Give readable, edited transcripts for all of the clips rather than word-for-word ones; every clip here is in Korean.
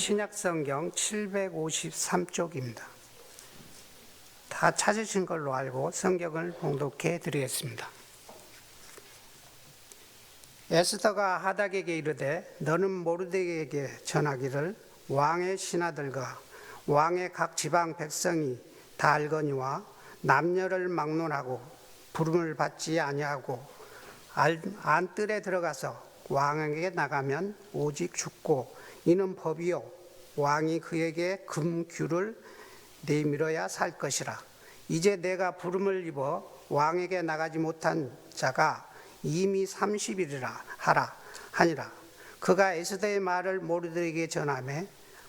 신약성경 753쪽입니다. 다 찾으신 걸로 알고 성경을 봉독해 드리겠습니다. 에스더가 하닥에게 이르되 너는 모르드게에게 전하기를 왕의 신하들과 왕의 각 지방 백성이 다 알거니와 남녀를 막론하고 부름을 받지 아니하고 안뜰에 들어가서 왕에게 나가면 오직 죽고 이는 법이요 왕이 그에게 금규를 내밀어야 살 것이라. 이제 내가 부름을 입어 왕에게 나가지 못한 자가 이미 30일이라 하니라. 그가 에스더의 말을 모르드게에게 전하매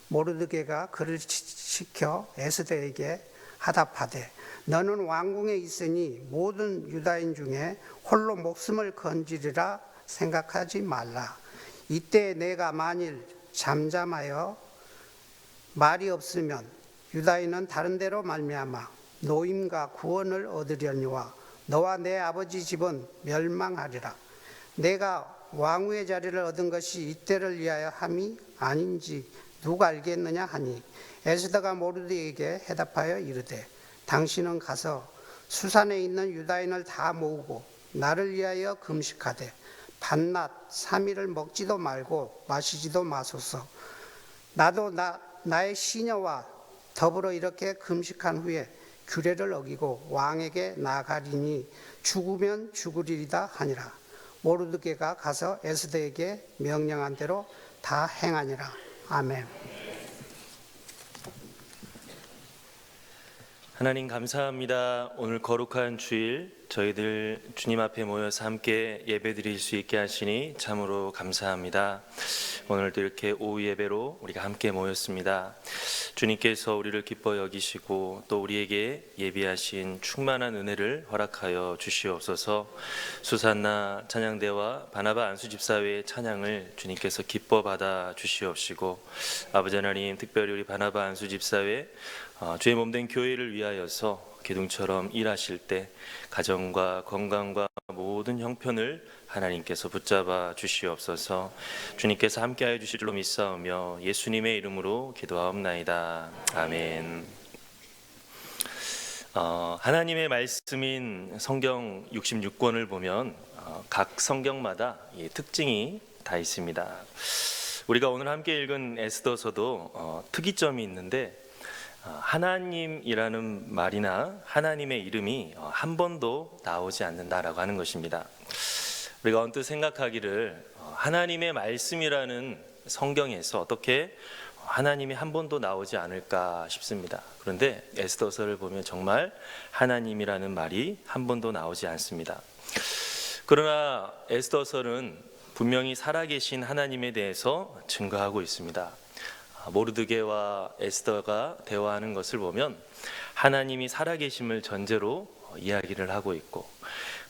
모르드게가 그를 시켜 에스더에게 하답하되 너는 왕궁에 있으니 모든 유다인 중에 홀로 목숨을 건지리라 생각하지 말라. 이때 내가 만일 잠잠하여 말이 없으면 유다인은 다른 데로 말미암아 노임과 구원을 얻으려니와 너와 내 아버지 집은 멸망하리라. 내가 왕후의 자리를 얻은 것이 이때를 위하여 함이 아닌지 누가 알겠느냐 하니 에스더가 모르드게에게 해답하여 이르되 당신은 가서 수산에 있는 유다인을 다 모으고 나를 위하여 금식하되 밤낮 3일을 먹지도 말고 마시지도 마소서. 나도 나의 시녀와 더불어 이렇게 금식한 후에 규례를 어기고 왕에게 나아가리니 죽으면 죽으리이다 하니라. 모르드게가 가서 에스더에게 명령한 대로 다 행하니라. 아멘. 하나님 감사합니다. 오늘 거룩한 주일 저희들 주님 앞에 모여서 함께 예배드릴 수 있게 하시니 참으로 감사합니다. 오늘도 이렇게 오후 예배로 우리가 함께 모였습니다. 주님께서 우리를 기뻐 여기시고 또 우리에게 예비하신 충만한 은혜를 허락하여 주시옵소서. 수산나 찬양대와 바나바 안수집사회의 찬양을 주님께서 기뻐 받아 주시옵시고 아버지 하나님 특별히 우리 바나바 안수집사회 주의 몸된 교회를 위하여서 기둥처럼 일하실 때 가정과 건강과 모든 형편을 하나님께서 붙잡아 주시옵소서. 주님께서 함께하여 주실 줄로 믿사오며 예수님의 이름으로 기도하옵나이다. 아멘. 하나님의 말씀인 성경 66권을 보면 각 성경마다 특징이 다 있습니다. 우리가 오늘 함께 읽은 에스더서도 특이점이 있는데 하나님이라는 말이나 하나님의 이름이 한 번도 나오지 않는다라고 하는 것입니다. 우리가 언뜻 생각하기를 하나님의 말씀이라는 성경에서 어떻게 하나님이 한 번도 나오지 않을까 싶습니다. 그런데 에스더서를 보면 정말 하나님이라는 말이 한 번도 나오지 않습니다. 그러나 에스더서는 분명히 살아계신 하나님에 대해서 증거하고 있습니다. 모르드게와 에스더가 대화하는 것을 보면 하나님이 살아계심을 전제로 이야기를 하고 있고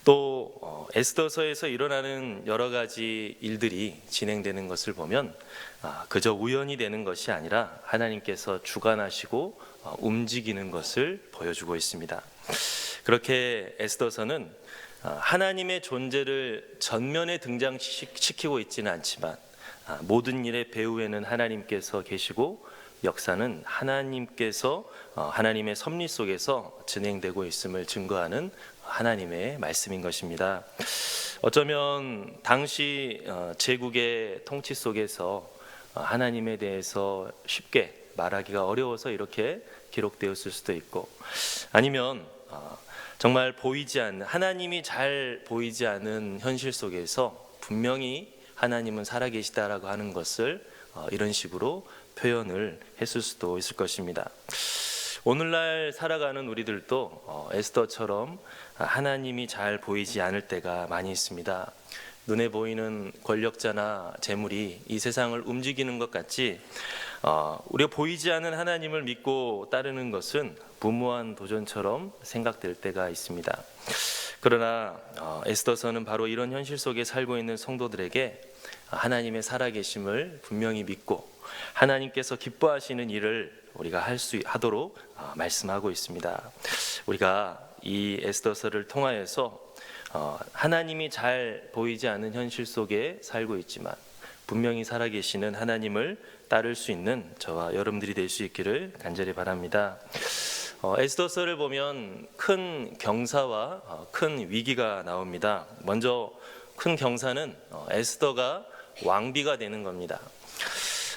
또 에스더서에서 일어나는 여러 가지 일들이 진행되는 것을 보면 그저 우연이 되는 것이 아니라 하나님께서 주관하시고 움직이는 것을 보여주고 있습니다. 그렇게 에스더서는 하나님의 존재를 전면에 등장시키고 있지는 않지만 모든 일의 배후에는 하나님께서 계시고 역사는 하나님께서 하나님의 섭리 속에서 진행되고 있음을 증거하는 하나님의 말씀인 것입니다. 어쩌면 당시 제국의 통치 속에서 하나님에 대해서 쉽게 말하기가 어려워서 이렇게 기록되었을 수도 있고 아니면 정말 보이지 않는 하나님이 잘 보이지 않는 현실 속에서 분명히 하나님은 살아계시다라고 하는 것을 이런 식으로 표현을 했을 수도 있을 것입니다. 오늘날 살아가는 우리들도 에스더처럼 하나님이 잘 보이지 않을 때가 많이 있습니다. 눈에 보이는 권력자나 재물이 이 세상을 움직이는 것 같지 우리가 보이지 않는 하나님을 믿고 따르는 것은 무모한 도전처럼 생각될 때가 있습니다. 그러나 에스더서는 바로 이런 현실 속에 살고 있는 성도들에게 하나님의 살아계심을 분명히 믿고 하나님께서 기뻐하시는 일을 우리가 하도록 말씀하고 있습니다. 우리가 이 에스더서를 통하여서 하나님이 잘 보이지 않는 현실 속에 살고 있지만 분명히 살아계시는 하나님을 따를 수 있는 저와 여러분들이 될 수 있기를 간절히 바랍니다. 에스더서를 보면 큰 경사와 큰 위기가 나옵니다. 먼저 큰 경사는 에스더가 왕비가 되는 겁니다.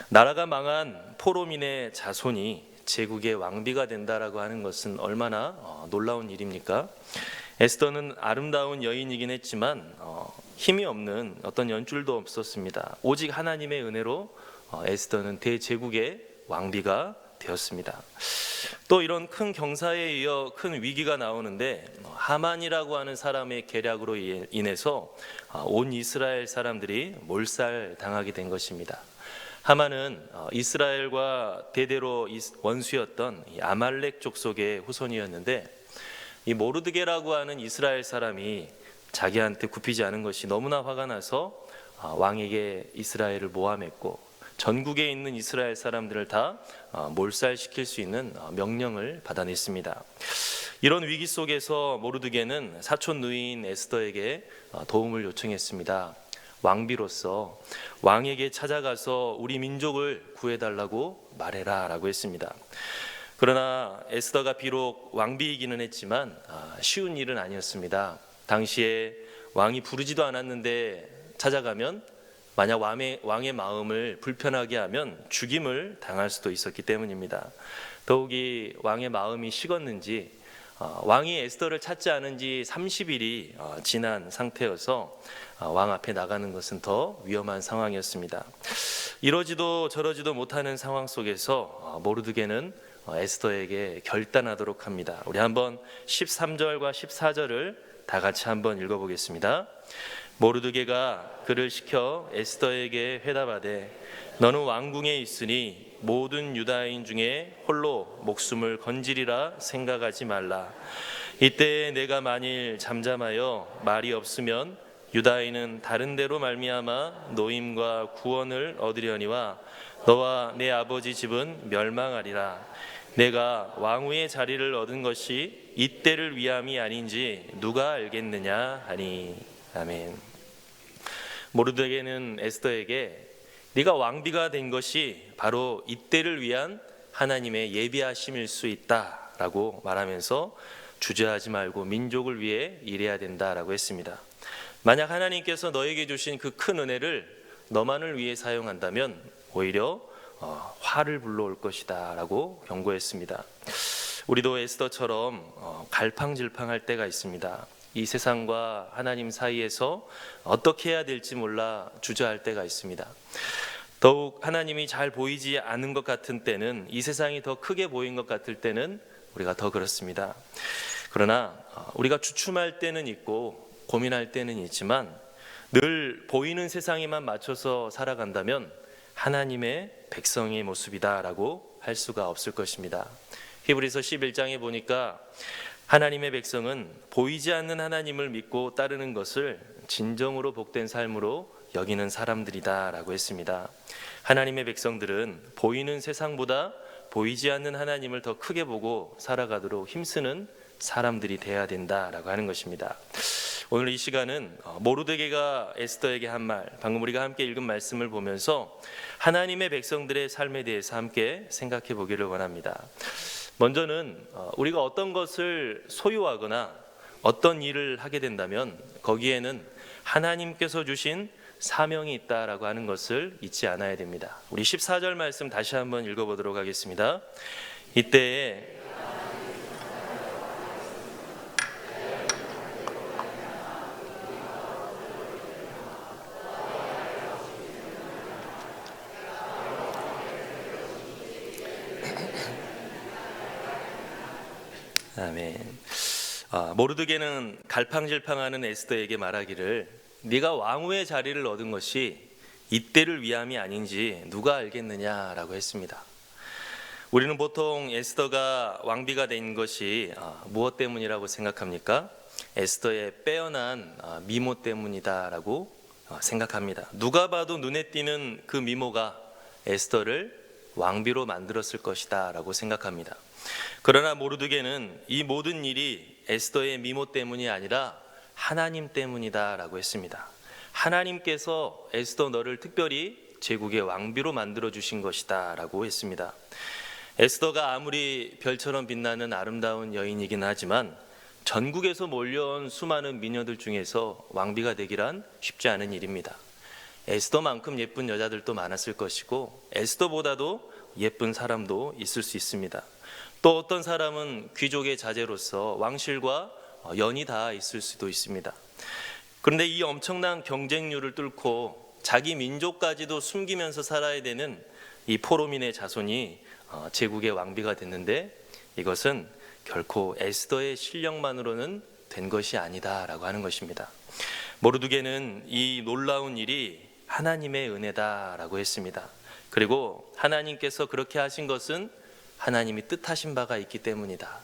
나라가 망한 포로민의 자손이 제국의 왕비가 된다라고 하는 것은 얼마나 놀라운 일입니까? 에스더는 아름다운 여인이긴 했지만 힘이 없는 어떤 연줄도 없었습니다. 오직 하나님의 은혜로 에스더는 대제국의 왕비가 되었습니다. 또 이런 큰 경사에 이어 큰 위기가 나오는데 하만이라고 하는 사람의 계략으로 인해서 온 이스라엘 사람들이 몰살당하게 된 것입니다. 하만은 이스라엘과 대대로 원수였던 아말렉 족속의 후손이었는데 이 모르드게라고 하는 이스라엘 사람이 자기한테 굽히지 않은 것이 너무나 화가 나서 왕에게 이스라엘을 모함했고 전국에 있는 이스라엘 사람들을 다 몰살시킬 수 있는 명령을 받아냈습니다. 이런 위기 속에서 모르드게는 사촌 누이인 에스더에게 도움을 요청했습니다. 왕비로서 왕에게 찾아가서 우리 민족을 구해달라고 말해라 라고 했습니다. 그러나 에스더가 비록 왕비이기는 했지만 쉬운 일은 아니었습니다. 당시에 왕이 부르지도 않았는데 찾아가면 만약 왕의 마음을 불편하게 하면 죽임을 당할 수도 있었기 때문입니다. 더욱이 왕의 마음이 식었는지 왕이 에스더를 찾지 않은 지 30일이 지난 상태여서 왕 앞에 나가는 것은 더 위험한 상황이었습니다. 이러지도 저러지도 못하는 상황 속에서 모르드게는 에스더에게 결단하도록 합니다. 우리 한번 13절과 14절을 다 같이 한번 읽어보겠습니다. 모르드게가 그를 시켜 에스더에게 회답하되 너는 왕궁에 있으니 모든 유다인 중에 홀로 목숨을 건지리라 생각하지 말라. 이때에 내가 만일 잠잠하여 말이 없으면 유다인은 다른 데로 말미암아 노임과 구원을 얻으려니와 너와 내 아버지 집은 멸망하리라. 내가 왕후의 자리를 얻은 것이 이때를 위함이 아닌지 누가 알겠느냐 하니. 아멘. 모르드게는 에스더에게 네가 왕비가 된 것이 바로 이때를 위한 하나님의 예비하심일 수 있다라고 말하면서 주저하지 말고 민족을 위해 일해야 된다라고 했습니다. 만약 하나님께서 너에게 주신 그 큰 은혜를 너만을 위해 사용한다면 오히려 화를 불러올 것이다 라고 경고했습니다. 우리도 에스더처럼 갈팡질팡할 때가 있습니다. 이 세상과 하나님 사이에서 어떻게 해야 될지 몰라 주저할 때가 있습니다. 더욱 하나님이 잘 보이지 않은 것 같은 때는, 이 세상이 더 크게 보인 것 같을 때는 우리가 더 그렇습니다. 그러나 우리가 주춤할 때는 있고 고민할 때는 있지만 늘 보이는 세상에만 맞춰서 살아간다면 하나님의 백성의 모습이다라고 할 수가 없을 것입니다. 히브리서 11장에 보니까 하나님의 백성은 보이지 않는 하나님을 믿고 따르는 것을 진정으로 복된 삶으로 여기는 사람들이다라고 했습니다. 하나님의 백성들은 보이는 세상보다 보이지 않는 하나님을 더 크게 보고 살아가도록 힘쓰는 사람들이 돼야 된다라고 하는 것입니다. 오늘 이 시간은 모르드게가 에스더에게 한 말, 방금 우리가 함께 읽은 말씀을 보면서 하나님의 백성들의 삶에 대해서 함께 생각해 보기를 원합니다. 먼저는 우리가 어떤 것을 소유하거나 어떤 일을 하게 된다면 거기에는 하나님께서 주신 사명이 있다라고 하는 것을 잊지 않아야 됩니다. 우리 14절 말씀 다시 한번 읽어보도록 하겠습니다. 이때에 아멘. 모르드게는 갈팡질팡하는 에스더에게 말하기를 네가 왕후의 자리를 얻은 것이 이때를 위함이 아닌지 누가 알겠느냐라고 했습니다. 우리는 보통 에스더가 왕비가 된 것이 무엇 때문이라고 생각합니까? 에스더의 빼어난 미모 때문이다라고 생각합니다. 누가 봐도 눈에 띄는 그 미모가 에스더를 왕비로 만들었을 것이다 라고 생각합니다. 그러나 모르드게는 이 모든 일이 에스더의 미모 때문이 아니라 하나님 때문이다 라고 했습니다. 하나님께서 에스더 너를 특별히 제국의 왕비로 만들어 주신 것이다라고 했습니다. 에스더가 아무리 별처럼 빛나는 아름다운 여인이긴 하지만 전국에서 몰려온 수많은 미녀들 중에서 왕비가 되기란 쉽지 않은 일입니다. 에스더만큼 예쁜 여자들도 많았을 것이고 에스더보다도 예쁜 사람도 있을 수 있습니다. 또 어떤 사람은 귀족의 자제로서 왕실과 연이 닿아 있을 수도 있습니다. 그런데 이 엄청난 경쟁률을 뚫고 자기 민족까지도 숨기면서 살아야 되는 이 포로민의 자손이 제국의 왕비가 됐는데 이것은 결코 에스더의 실력만으로는 된 것이 아니다라고 하는 것입니다. 모르드게는 이 놀라운 일이 하나님의 은혜다라고 했습니다. 그리고 하나님께서 그렇게 하신 것은 하나님이 뜻하신 바가 있기 때문이다.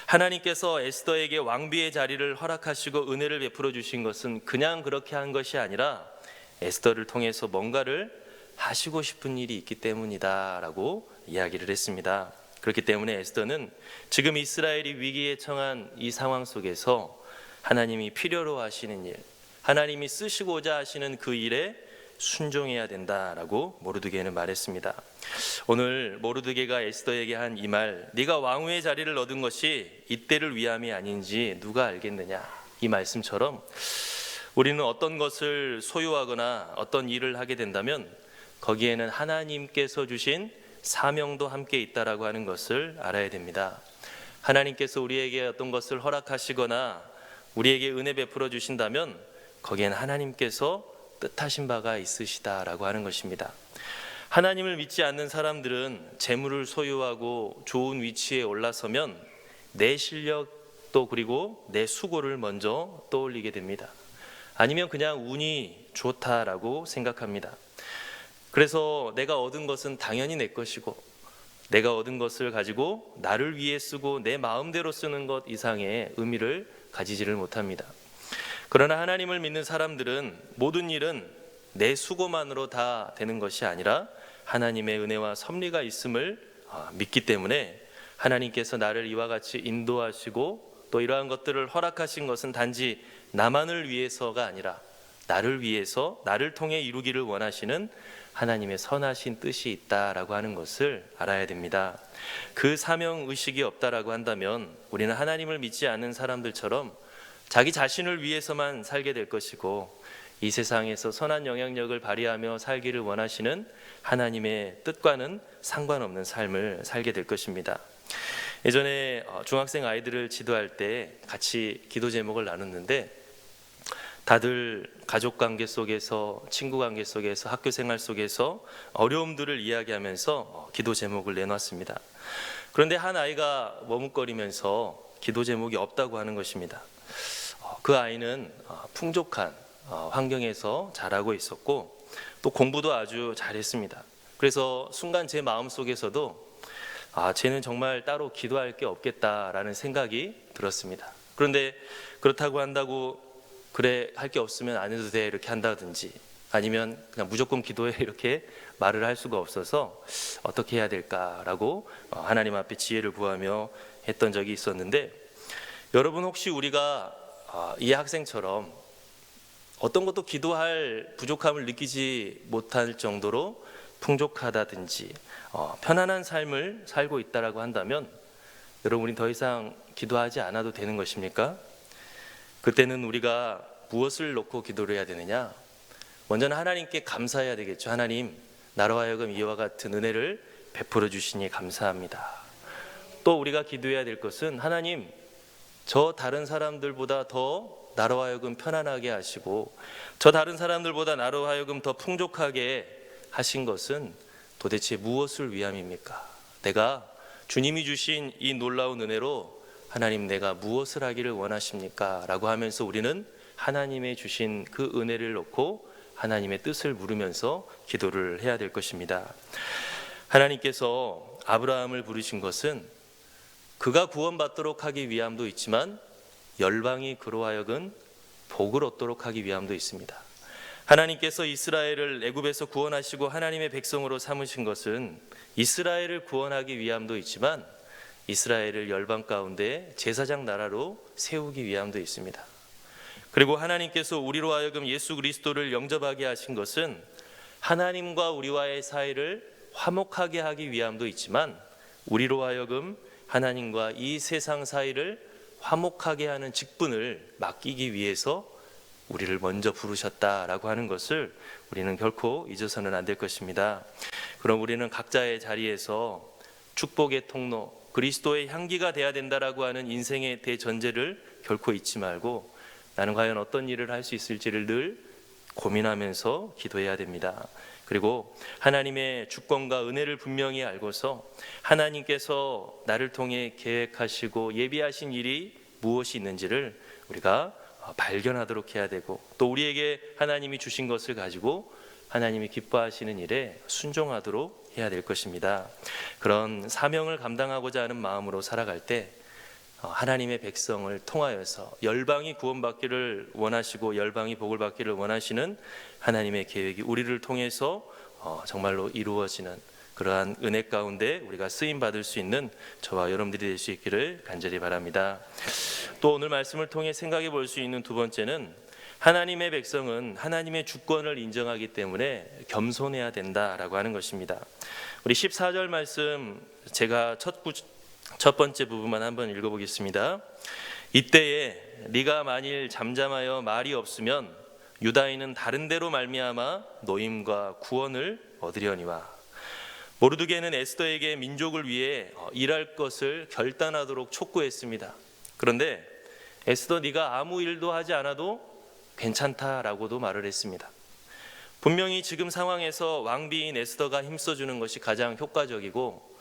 하나님께서 에스더에게 왕비의 자리를 허락하시고 은혜를 베풀어 주신 것은 그냥 그렇게 한 것이 아니라 에스더를 통해서 뭔가를 하시고 싶은 일이 있기 때문이다 라고 이야기를 했습니다. 그렇기 때문에 에스더는 지금 이스라엘이 위기에 처한 이 상황 속에서 하나님이 필요로 하시는 일, 하나님이 쓰시고자 하시는 그 일에 순종해야 된다라고 모르드게는 말했습니다. 오늘 모르드게가 에스더에게 한 이 말, 네가 왕후의 자리를 얻은 것이 이때를 위함이 아닌지 누가 알겠느냐, 이 말씀처럼 우리는 어떤 것을 소유하거나 어떤 일을 하게 된다면 거기에는 하나님께서 주신 사명도 함께 있다라고 하는 것을 알아야 됩니다. 하나님께서 우리에게 어떤 것을 허락하시거나 우리에게 은혜 베풀어 주신다면 거기에는 하나님께서 뜻하신 바가 있으시다라고 하는 것입니다. 하나님을 믿지 않는 사람들은 재물을 소유하고 좋은 위치에 올라서면 내 실력도 그리고 내 수고를 먼저 떠올리게 됩니다. 아니면 그냥 운이 좋다라고 생각합니다. 그래서 내가 얻은 것은 당연히 내 것이고 내가 얻은 것을 가지고 나를 위해 쓰고 내 마음대로 쓰는 것 이상의 의미를 가지지를 못합니다. 그러나 하나님을 믿는 사람들은 모든 일은 내 수고만으로 다 되는 것이 아니라 하나님의 은혜와 섭리가 있음을 믿기 때문에 하나님께서 나를 이와 같이 인도하시고 또 이러한 것들을 허락하신 것은 단지 나만을 위해서가 아니라 나를 위해서 나를 통해 이루기를 원하시는 하나님의 선하신 뜻이 있다라고 하는 것을 알아야 됩니다. 그 사명의식이 없다라고 한다면 우리는 하나님을 믿지 않는 사람들처럼 자기 자신을 위해서만 살게 될 것이고 이 세상에서 선한 영향력을 발휘하며 살기를 원하시는 하나님의 뜻과는 상관없는 삶을 살게 될 것입니다. 예전에 중학생 아이들을 지도할 때 같이 기도 제목을 나눴는데 다들 가족 관계 속에서, 친구 관계 속에서, 학교 생활 속에서 어려움들을 이야기하면서 기도 제목을 내놨습니다. 그런데 한 아이가 머뭇거리면서 기도 제목이 없다고 하는 것입니다. 그 아이는 풍족한 환경에서 자라고 있었고 또 공부도 아주 잘했습니다. 그래서 순간 제 마음속에서도 쟤는 정말 따로 기도할 게 없겠다라는 생각이 들었습니다. 그런데 그렇다고 한다고 그래 할 게 없으면 안 해도 돼 이렇게 한다든지 아니면 그냥 무조건 기도해 이렇게 말을 할 수가 없어서 어떻게 해야 될까라고 하나님 앞에 지혜를 구하며 했던 적이 있었는데 여러분 혹시 우리가 이 학생처럼 어떤 것도 기도할 부족함을 느끼지 못할 정도로 풍족하다든지 편안한 삶을 살고 있다라고 한다면 여러분 우린 더 이상 기도하지 않아도 되는 것입니까? 그때는 우리가 무엇을 놓고 기도를 해야 되느냐? 먼저는 하나님께 감사해야 되겠죠. 하나님, 나로 하여금 이와 같은 은혜를 베풀어 주시니 감사합니다. 또 우리가 기도해야 될 것은 하나님, 저 다른 사람들보다 더 나로 하여금 편안하게 하시고 저 다른 사람들보다 나로 하여금 더 풍족하게 하신 것은 도대체 무엇을 위함입니까? 내가 주님이 주신 이 놀라운 은혜로 하나님 내가 무엇을 하기를 원하십니까? 라고 하면서 우리는 하나님의 주신 그 은혜를 놓고 하나님의 뜻을 물으면서 기도를 해야 될 것입니다. 하나님께서 아브라함을 부르신 것은 그가 구원받도록 하기 위함도 있지만 열방이 그로 하여금 복을 얻도록 하기 위함도 있습니다. 하나님께서 이스라엘을 애굽에서 구원하시고 하나님의 백성으로 삼으신 것은 이스라엘을 구원하기 위함도 있지만 이스라엘을 열방 가운데 제사장 나라로 세우기 위함도 있습니다. 그리고 하나님께서 우리로 하여금 예수 그리스도를 영접하게 하신 것은 하나님과 우리와의 사이를 화목하게 하기 위함도 있지만 우리로 하여금 하나님과 이 세상 사이를 화목하게 하는 직분을 맡기기 위해서 우리를 먼저 부르셨다라고 하는 것을 우리는 결코 잊어서는 안 될 것입니다. 그럼 우리는 각자의 자리에서 축복의 통로, 그리스도의 향기가 돼야 된다라고 하는 인생의 대전제를 결코 잊지 말고 나는 과연 어떤 일을 할 수 있을지를 늘 고민하면서 기도해야 됩니다. 그리고 하나님의 주권과 은혜를 분명히 알고서 하나님께서 나를 통해 계획하시고 예비하신 일이 무엇이 있는지를 우리가 발견하도록 해야 되고 또 우리에게 하나님이 주신 것을 가지고 하나님이 기뻐하시는 일에 순종하도록 해야 될 것입니다. 그런 사명을 감당하고자 하는 마음으로 살아갈 때 하나님의 백성을 통하여서 열방이 구원받기를 원하시고 열방이 복을 받기를 원하시는 하나님의 계획이 우리를 통해서 정말로 이루어지는 그러한 은혜 가운데 우리가 쓰임 받을 수 있는 저와 여러분들이 될 수 있기를 간절히 바랍니다. 또 오늘 말씀을 통해 생각해 볼 수 있는 두 번째는 하나님의 백성은 하나님의 주권을 인정하기 때문에 겸손해야 된다라고 하는 것입니다. 우리 14절 말씀 제가 첫 번째 부분만 한번 읽어보겠습니다. 이때에 네가 만일 잠잠하여 말이 없으면 유다인은 다른 데로 말미암아 노임과 구원을 얻으려니와. 모르드게는 에스더에게 민족을 위해 일할 것을 결단하도록 촉구했습니다. 그런데 에스더 네가 아무 일도 하지 않아도 괜찮다라고도 말을 했습니다. 분명히 지금 상황에서 왕비인 에스더가 힘써주는 것이 가장 효과적이고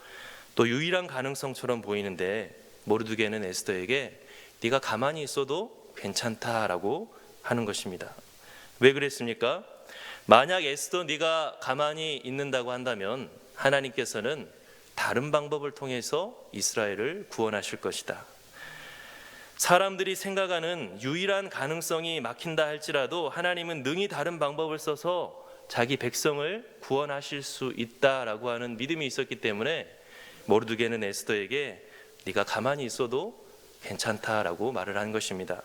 또 유일한 가능성처럼 보이는데 모르드게는 에스더에게 네가 가만히 있어도 괜찮다라고 하는 것입니다. 왜 그랬습니까? 만약 에스더 네가 가만히 있는다고 한다면 하나님께서는 다른 방법을 통해서 이스라엘을 구원하실 것이다. 사람들이 생각하는 유일한 가능성이 막힌다 할지라도 하나님은 능히 다른 방법을 써서 자기 백성을 구원하실 수 있다라고 하는 믿음이 있었기 때문에 모르드게는 에스더에게 네가 가만히 있어도 괜찮다라고 말을 한 것입니다.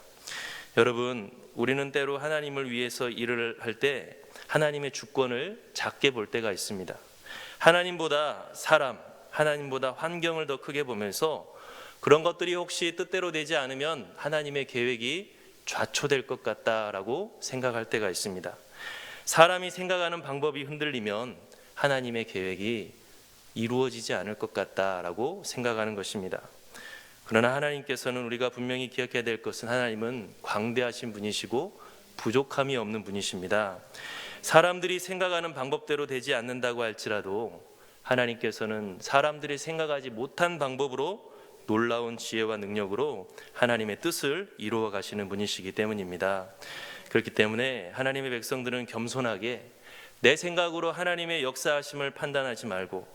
여러분, 우리는 때로 하나님을 위해서 일을 할 때 하나님의 주권을 작게 볼 때가 있습니다. 하나님보다 사람, 하나님보다 환경을 더 크게 보면서 그런 것들이 혹시 뜻대로 되지 않으면 하나님의 계획이 좌초될 것 같다라고 생각할 때가 있습니다. 사람이 생각하는 방법이 흔들리면 하나님의 계획이 이루어지지 않을 것 같다라고 생각하는 것입니다. 그러나 하나님께서는 우리가 분명히 기억해야 될 것은 하나님은 광대하신 분이시고 부족함이 없는 분이십니다. 사람들이 생각하는 방법대로 되지 않는다고 할지라도 하나님께서는 사람들이 생각하지 못한 방법으로 놀라운 지혜와 능력으로 하나님의 뜻을 이루어 가시는 분이시기 때문입니다. 그렇기 때문에 하나님의 백성들은 겸손하게 내 생각으로 하나님의 역사하심을 판단하지 말고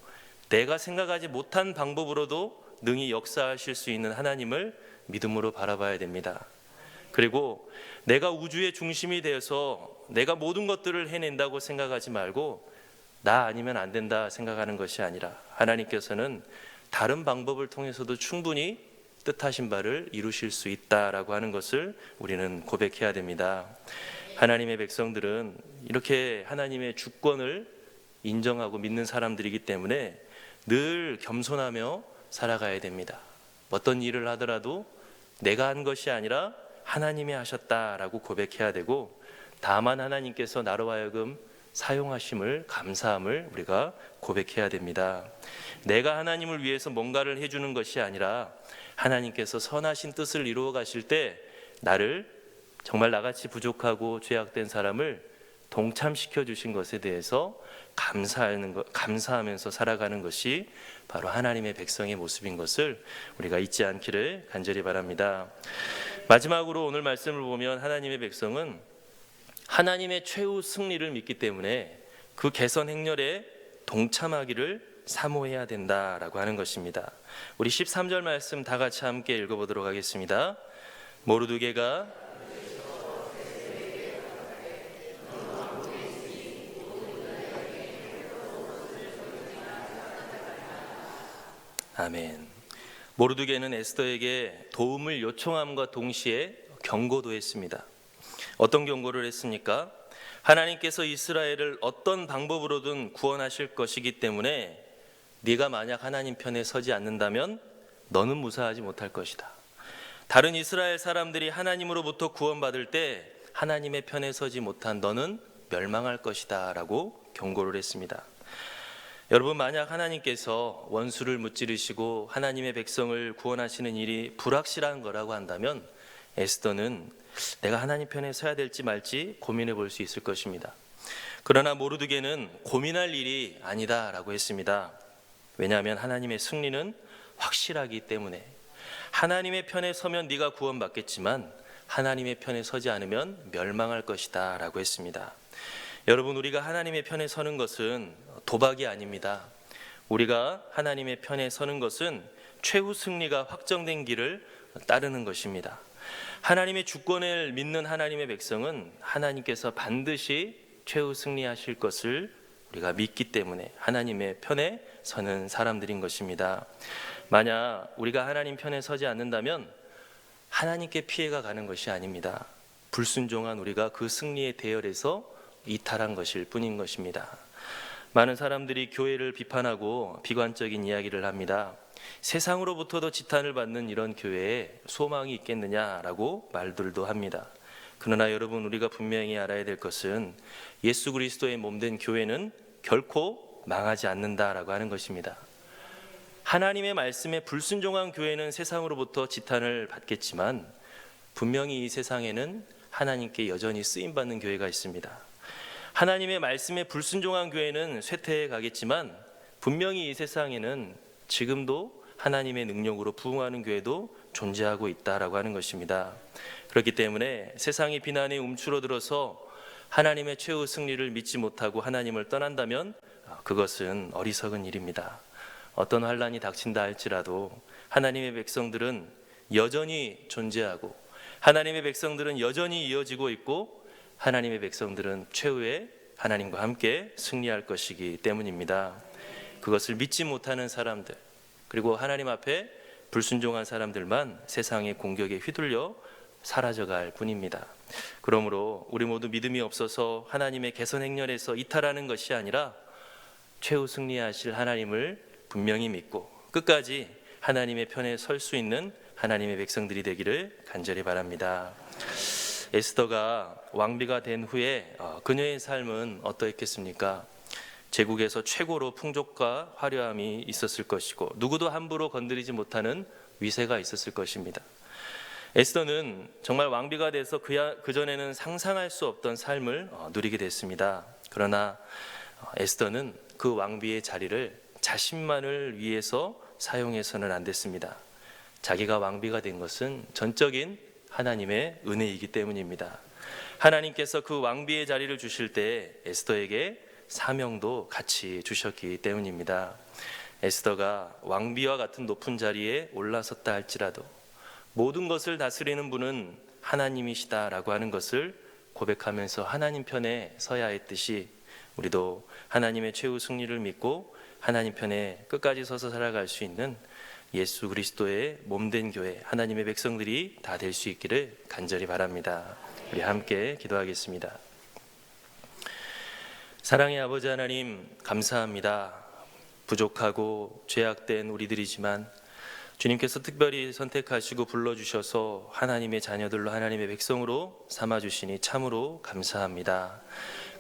내가 생각하지 못한 방법으로도 능히 역사하실 수 있는 하나님을 믿음으로 바라봐야 됩니다. 그리고 내가 우주의 중심이 되어서 내가 모든 것들을 해낸다고 생각하지 말고 나 아니면 안 된다 생각하는 것이 아니라 하나님께서는 다른 방법을 통해서도 충분히 뜻하신 바를 이루실 수 있다라고 하는 것을 우리는 고백해야 됩니다. 하나님의 백성들은 이렇게 하나님의 주권을 인정하고 믿는 사람들이기 때문에 늘 겸손하며 살아가야 됩니다. 어떤 일을 하더라도 내가 한 것이 아니라 하나님이 하셨다라고 고백해야 되고 다만 하나님께서 나로 하여금 사용하심을 감사함을 우리가 고백해야 됩니다. 내가 하나님을 위해서 뭔가를 해주는 것이 아니라 하나님께서 선하신 뜻을 이루어 가실 때 나를 정말 나같이 부족하고 죄악된 사람을 동참시켜 주신 것에 대해서 감사하면서 살아가는 것이 바로 하나님의 백성의 모습인 것을 우리가 잊지 않기를 간절히 바랍니다. 마지막으로 오늘 말씀을 보면 하나님의 백성은 하나님의 최후 승리를 믿기 때문에 그 개선 행렬에 동참하기를 사모해야 된다라고 하는 것입니다. 우리 13절 말씀 다 같이 함께 읽어보도록 하겠습니다. 모르드게가 아멘. 모르드게는 에스더에게 도움을 요청함과 동시에 경고도 했습니다. 어떤 경고를 했습니까? 하나님께서 이스라엘을 어떤 방법으로든 구원하실 것이기 때문에 네가 만약 하나님 편에 서지 않는다면 너는 무사하지 못할 것이다. 다른 이스라엘 사람들이 하나님으로부터 구원받을 때 하나님의 편에 서지 못한 너는 멸망할 것이다 라고 경고를 했습니다. 여러분, 만약 하나님께서 원수를 무찌르시고 하나님의 백성을 구원하시는 일이 불확실한 거라고 한다면 에스더는 내가 하나님 편에 서야 될지 말지 고민해 볼 수 있을 것입니다. 그러나 모르드게는 고민할 일이 아니다라고 했습니다. 왜냐하면 하나님의 승리는 확실하기 때문에 하나님의 편에 서면 네가 구원받겠지만 하나님의 편에 서지 않으면 멸망할 것이다 라고 했습니다. 여러분, 우리가 하나님의 편에 서는 것은 도박이 아닙니다. 우리가 하나님의 편에 서는 것은 최후 승리가 확정된 길을 따르는 것입니다. 하나님의 주권을 믿는 하나님의 백성은 하나님께서 반드시 최후 승리하실 것을 우리가 믿기 때문에 하나님의 편에 서는 사람들인 것입니다. 만약 우리가 하나님 편에 서지 않는다면 하나님께 피해가 가는 것이 아닙니다. 불순종한 우리가 그 승리의 대열에서 이탈한 것일 뿐인 것입니다. 많은 사람들이 교회를 비판하고 비관적인 이야기를 합니다. 세상으로부터도 지탄을 받는 이런 교회에 소망이 있겠느냐라고 말들도 합니다. 그러나 여러분, 우리가 분명히 알아야 될 것은 예수 그리스도의 몸된 교회는 결코 망하지 않는다라고 하는 것입니다. 하나님의 말씀에 불순종한 교회는 세상으로부터 지탄을 받겠지만 분명히 이 세상에는 하나님께 여전히 쓰임받는 교회가 있습니다. 하나님의 말씀에 불순종한 교회는 쇠퇴해 가겠지만 분명히 이 세상에는 지금도 하나님의 능력으로 부흥하는 교회도 존재하고 있다라고 하는 것입니다. 그렇기 때문에 세상이 비난에 움츠러들어서 하나님의 최후 승리를 믿지 못하고 하나님을 떠난다면 그것은 어리석은 일입니다. 어떤 환란이 닥친다 할지라도 하나님의 백성들은 여전히 존재하고 하나님의 백성들은 여전히 이어지고 있고 하나님의 백성들은 최후에 하나님과 함께 승리할 것이기 때문입니다. 그것을 믿지 못하는 사람들, 그리고 하나님 앞에 불순종한 사람들만 세상의 공격에 휘둘려 사라져갈 뿐입니다. 그러므로 우리 모두 믿음이 없어서 하나님의 개선 행렬에서 이탈하는 것이 아니라 최후 승리하실 하나님을 분명히 믿고 끝까지 하나님의 편에 설 수 있는 하나님의 백성들이 되기를 간절히 바랍니다. 에스더가 왕비가 된 후에 그녀의 삶은 어떠했겠습니까? 제국에서 최고로 풍족과 화려함이 있었을 것이고 누구도 함부로 건드리지 못하는 위세가 있었을 것입니다. 에스더는 정말 왕비가 돼서 그전에는 상상할 수 없던 삶을 누리게 됐습니다. 그러나 에스더는 그 왕비의 자리를 자신만을 위해서 사용해서는 안 됐습니다. 자기가 왕비가 된 것은 전적인 하나님의 은혜이기 때문입니다. 하나님께서 그 왕비의 자리를 주실 때 에스더에게 사명도 같이 주셨기 때문입니다. 에스더가 왕비와 같은 높은 자리에 올라섰다 할지라도 모든 것을 다스리는 분은 하나님이시다라고 하는 것을 고백하면서 하나님 편에 서야 했듯이 우리도 하나님의 최후 승리를 믿고 하나님 편에 끝까지 서서 살아갈 수 있는 예수 그리스도의 몸된 교회, 하나님의 백성들이 다 될 수 있기를 간절히 바랍니다. 우리 함께 기도하겠습니다. 사랑의 아버지 하나님, 감사합니다. 부족하고 죄악된 우리들이지만 주님께서 특별히 선택하시고 불러주셔서 하나님의 자녀들로 하나님의 백성으로 삼아주시니 참으로 감사합니다.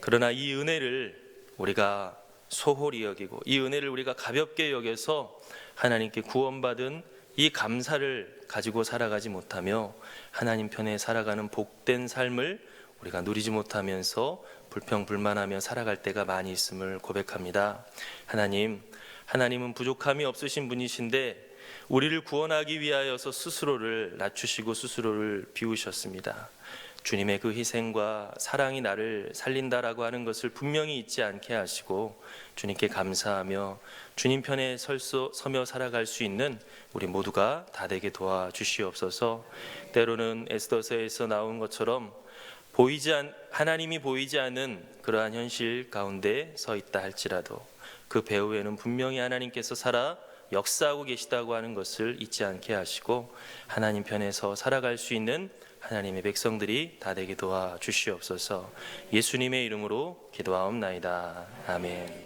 그러나 이 은혜를 우리가 소홀히 여기고 이 은혜를 우리가 가볍게 여겨서 하나님께 구원받은 이 감사를 가지고 살아가지 못하며 하나님 편에 살아가는 복된 삶을 우리가 누리지 못하면서 불평불만하며 살아갈 때가 많이 있음을 고백합니다. 하나님은 부족함이 없으신 분이신데 우리를 구원하기 위하여서 스스로를 낮추시고 스스로를 비우셨습니다. 주님의 그 희생과 사랑이 나를 살린다라고 하는 것을 분명히 잊지 않게 하시고 주님께 감사하며 주님 편에 서며 살아갈 수 있는 우리 모두가 다 되게 도와주시옵소서. 때로는 에스더서에서 나온 것처럼 하나님이 보이지 않는 그러한 현실 가운데 서 있다 할지라도 그 배후에는 분명히 하나님께서 살아 역사하고 계시다고 하는 것을 잊지 않게 하시고 하나님 편에서 살아갈 수 있는 하나님의 백성들이 다 되게 도와주시옵소서. 예수님의 이름으로 기도하옵나이다. 아멘.